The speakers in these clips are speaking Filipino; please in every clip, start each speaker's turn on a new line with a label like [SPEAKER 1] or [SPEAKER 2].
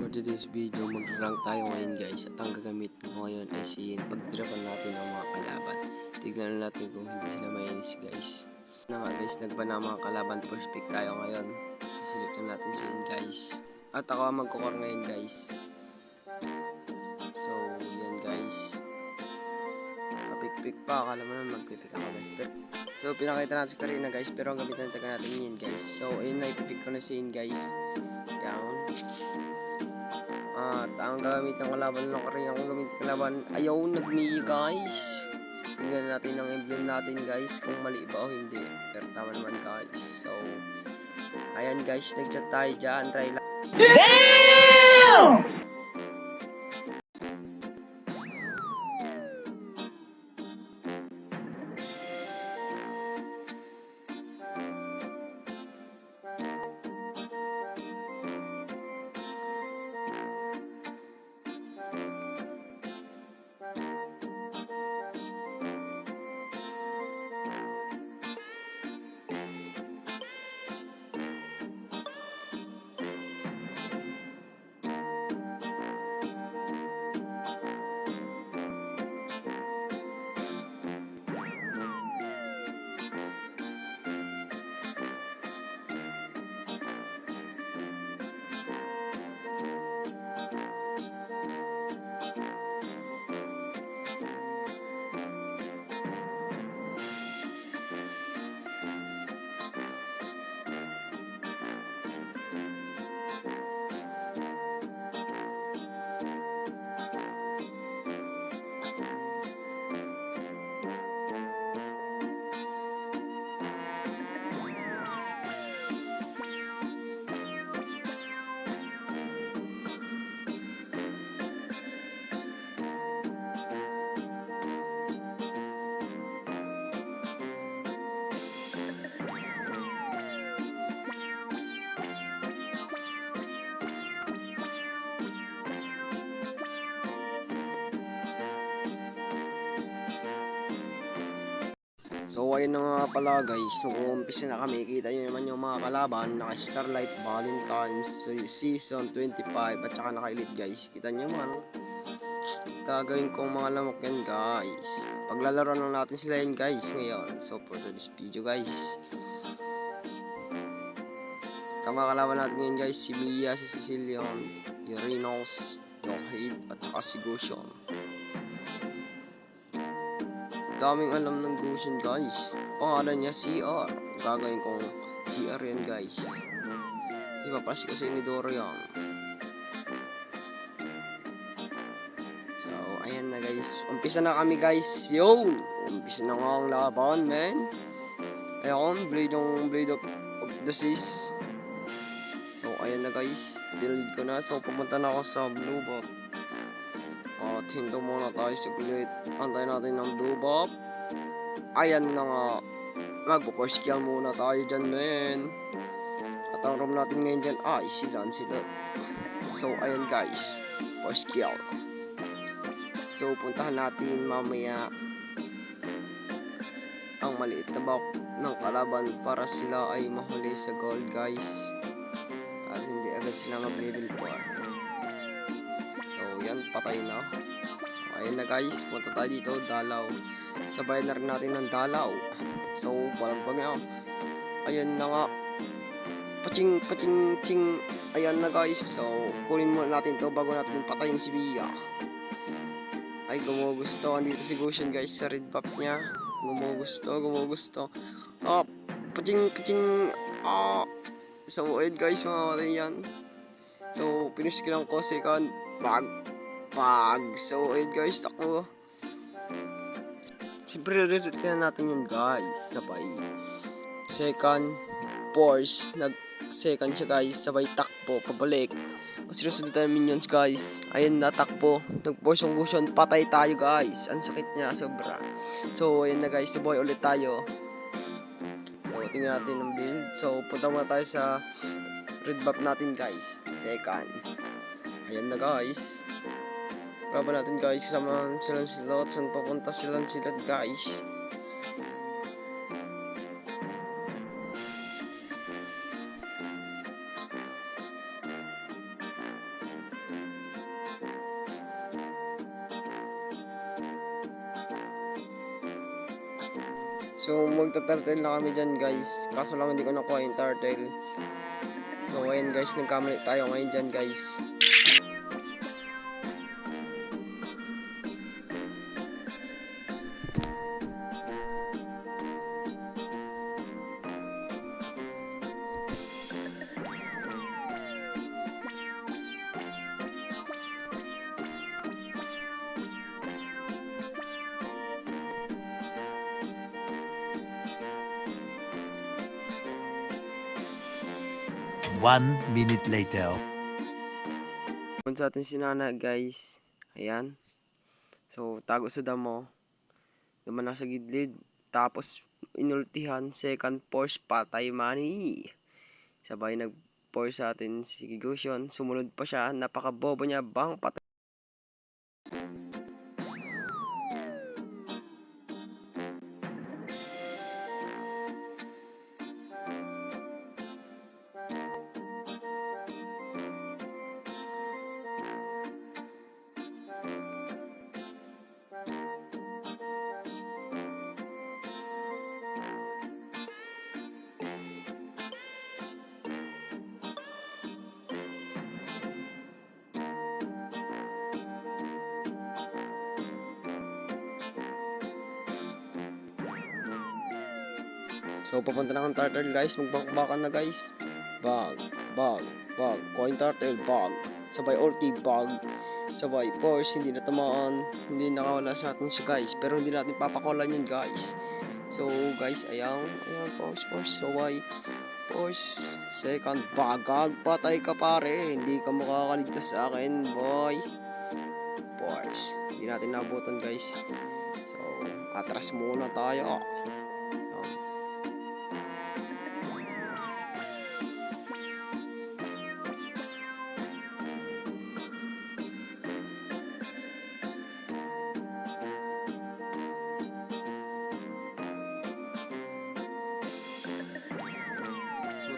[SPEAKER 1] For today's video, mag-rank tayo ngayon guys. At ang gagamit ko ngayon ay pag-drapan natin ang mga kalaban. Tignan natin kung hindi sila mainis guys. Na nga guys, nagban ang mga kalaban. First pick tayo ngayon. Siselect na natin guys. At ako ang magkukor ngayon guys. So, yan guys. Mapik-pick pa. Akala mo naman magpipik ako guys. So, pinakita natin si Karina guys. Pero ang gamitan natin yun guys. So, ayun na, ipipick ko na si guys. Down. At ang gagamitan ko laban ng Karina kung gamitin ko laban. Ayaw, nagmi guys. Tingnan natin ang emblem natin guys. Kung mali ba o hindi. Pero tama naman guys. So, ayan guys. Nag-chat tayo dyan. Try lang. Damn! So ayun na nga pala guys, so umpisa na kami, kita nyo naman yung mga kalaban, naka Starlight Valentine's Season 25 at saka naka Elite guys, kita nyo man, gagawin kong mga lamok yan guys, paglalaro lang natin sila yan guys ngayon. So for this video guys, mga kalaban natin ngayon guys, si Mia, si Cecilion, yung Reynolds, yung Hade at saka si Gusion. Daming alam ng Gusion guys. Pangalan niya CR. Gagawin kong CR yan guys. Diba pala si kasi ni Doro yan. So ayan na guys. Umpisa na kami guys. Yo! Umpisa na nga ang laban man. Ayan. Blade of the Seas. So ayan na guys. Build ko na. So pumunta na ako sa blue bot. At hinto muna tayo saglit. Antay natin ng blue buff. Ayan na nga. Magpo-force kill muna tayo dyan men. At ang room natin ngayon dyan ay sila. So ayan guys, force kill. So puntahan natin mamaya ang maliit na buff ng kalaban para sila ay mahuli sa gold guys. At hindi agad sila mag-level 4. So yan, patay na. Ayun na guys, punta tayo dito, dalaw. Sabayan na rin natin ng dalaw. So, parang pag na. Ayan na nga. Paching, ching. Ayan na guys. So, kunin muna natin to bago natin patayin si Mia. Ay, gumugusto. Andito si Gusion guys sa red buff niya. Gumugusto. Ah, paching. Ah. So, ayun guys, mamamatay yan. So, finish ko lang ko second. So ayun guys, takbo. Siyempre reroute na natin yun guys. Sabay second force, nag second siya guys, sabay takbo pabalik. Seryoso tayo minions guys. Ayun na, takbo, nag force yung Gusion, patay tayo guys. Ang sakit niya sobra. So ayun na guys, suboy ulit tayo. So tingnan natin ang build. So punta muna tayo sa red buff natin guys, second. Ayan na guys. Laban natin guys, kasama silang silot. Saan papunta silang silot guys? So magta-turtle na kami dyan guys. Kaso lang hindi ko nakuha yung turtle. So ayan guys, nagkamali tayo ngayon dyan guys.
[SPEAKER 2] One minute later.
[SPEAKER 1] Punta sa atin si Nana guys. Ayan. So tago sa damo. Duman na sa gidlid. Tapos inultihan. Second force patay money. Sabay nag-force sa atin si Gigusion. Sumunod pa siya. Napakabobo niya. Bang patay. So papunta na akong turtle guys. Magbakbakan na guys. Bag. Coin turtle. Bag. Sabay ulti. Bag. Sabay force. Hindi na tamaan. Hindi nakawala sa atin siya guys. Pero hindi natin papakulan yun guys. So guys, ayan force. Sabay force. Second bagag. Patay ka pare. Hindi ka makakaligtas sa akin boy. Force. Hindi natin nabutan guys. So atras muna tayo.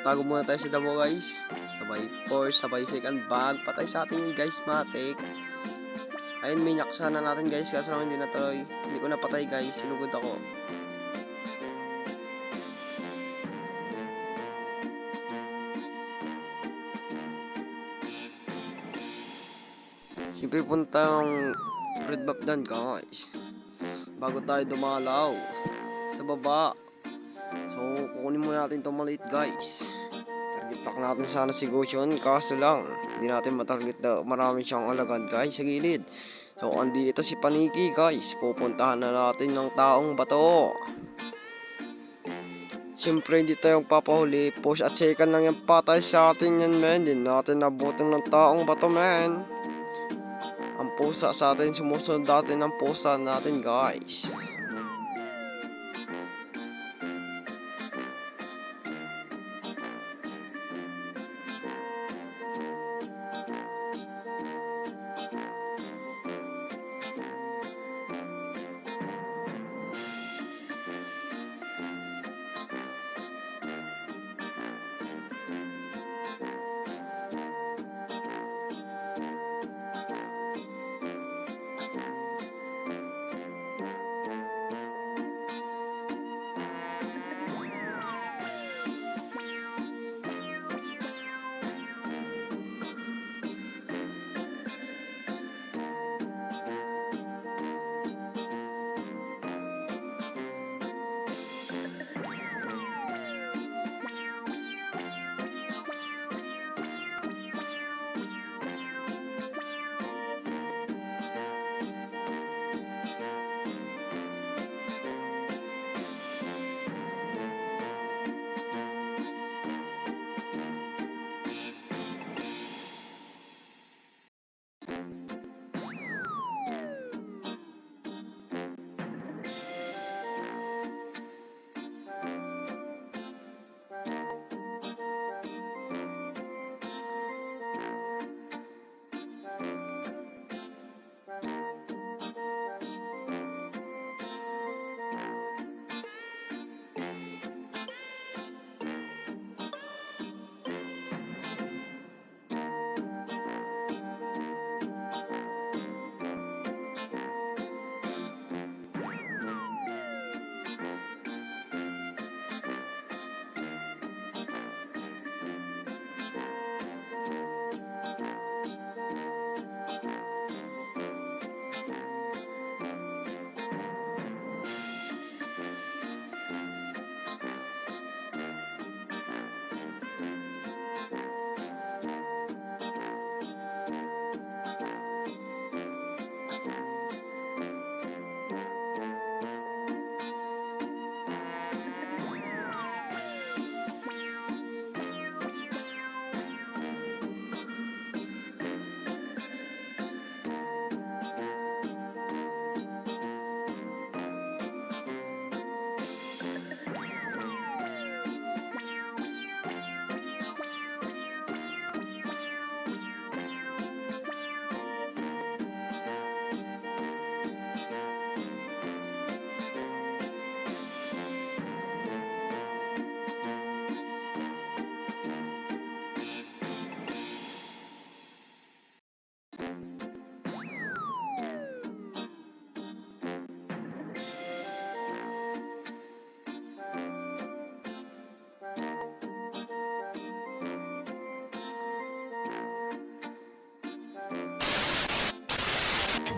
[SPEAKER 1] Tago muna tayo sa damo guys. Sabay force, sabay second bag. Patay sa atin yun guys, matik. Ayun, may nyaksa na natin guys. Kaso lang hindi natuloy. Hindi ko napatay guys. Sinugod ako. Siyempre puntang red buff dyan guys. Bago tayo dumalaw sa baba. So kukunin muna natin itong maliit guys. Target lock natin sana si Goshen. Kaso lang hindi natin matarget na marami siyang alagad guys sa gilid. So andito si Paniki guys. Pupuntahan na natin ng taong bato. Siyempre hindi tayong papahuli. Push at second lang yung patay sa atin yan men. Hindi natin nabutan ng taong bato men. Ang pusa sa atin. Sumusunod natin ang pusa natin guys.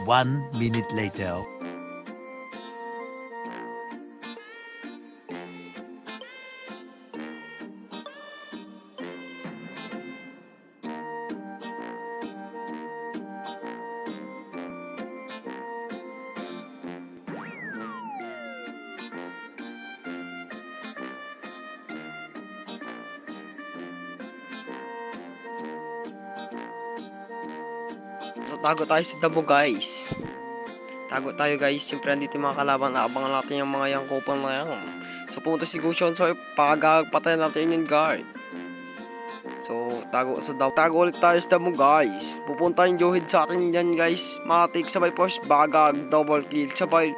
[SPEAKER 2] One minute later.
[SPEAKER 1] So, tago tayo sa damo, guys. Tago tayo, guys. Siyempre, andito yung mga kalaban. Naabangan natin yung mga yangkupan na yan. So, pumunta si Gushon. So, pagagpatay natin yung guard. So, tago sa damo. Tago ulit tayo sa damo, guys. Pupunta yung Johid sa atin yan, guys. Matik, sabay post, bagag, double kill, sabay.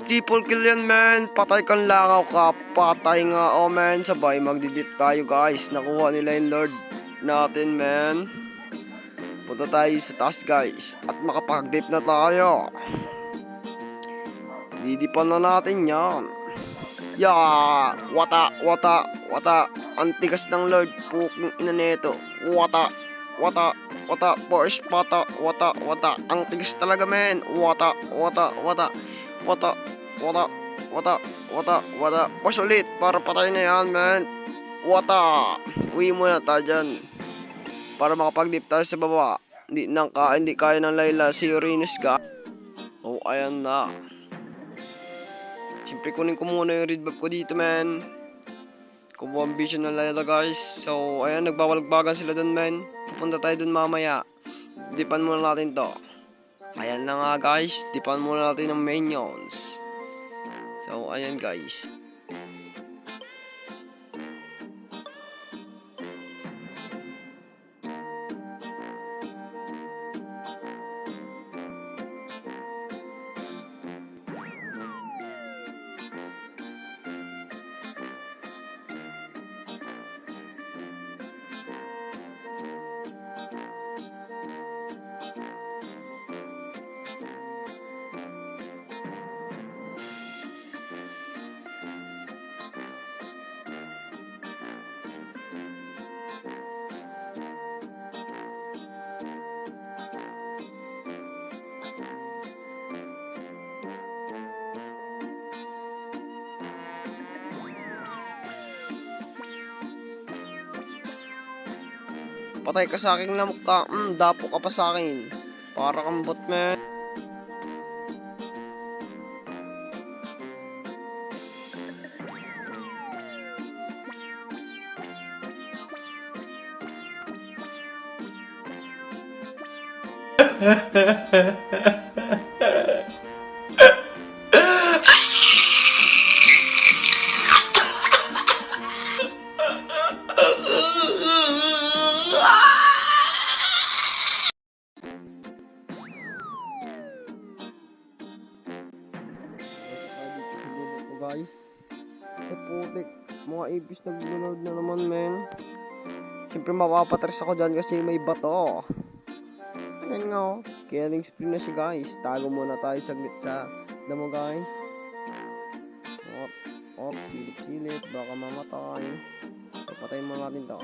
[SPEAKER 1] Triple kill yan, man. Patay kang langaw ka. Patay nga, oh, man. Sabay, magdidit tayo, guys. Nakuha nila yung Lord natin, man. Punta tayo sa taas, guys. At makapag-dip na tayo. Didipan na natin yan. Ya! Wata! Wata! Wata! Ang tigas ng Lord. Puking ina neto. Wata! Wata! Wata! Force! Wata! Wata! Wata! Ang tigas talaga, men. Wata! Wata! Wata! Wata! Wata! Wata! Wata! Wata! Push ulit para patay na yan, men. Wata! Uwi muna tayo dyan. Para makapag-dip tayo sa baba. Hindi kaya ng Layla si Uranus ka. Oh, ayan na. Siyempre kunin ko muna yung red buff ko dito, man. Kubo ang vision ng Layla, guys. So, ayan, nagbabalagbagan sila dun, man. Pupunta tayo dun mamaya. Dipan muna natin to. Ayan na nga, guys. Dipan muna natin ng minions. So, ayan, guys. Patay ka sa aking lamok ka. Dapo ka pa sa akin. Para kang bot, man. Guys, sa putik, mga ipis nag-load na naman, men. Siyempre mapapatres ako dyan kasi may bato. Ayan nga, oh. Killing spree na siya, guys. Tago muna tayo saglit sa damo, guys. Op, op, silip-silip, baka mamatay. Papatayin mo natin to.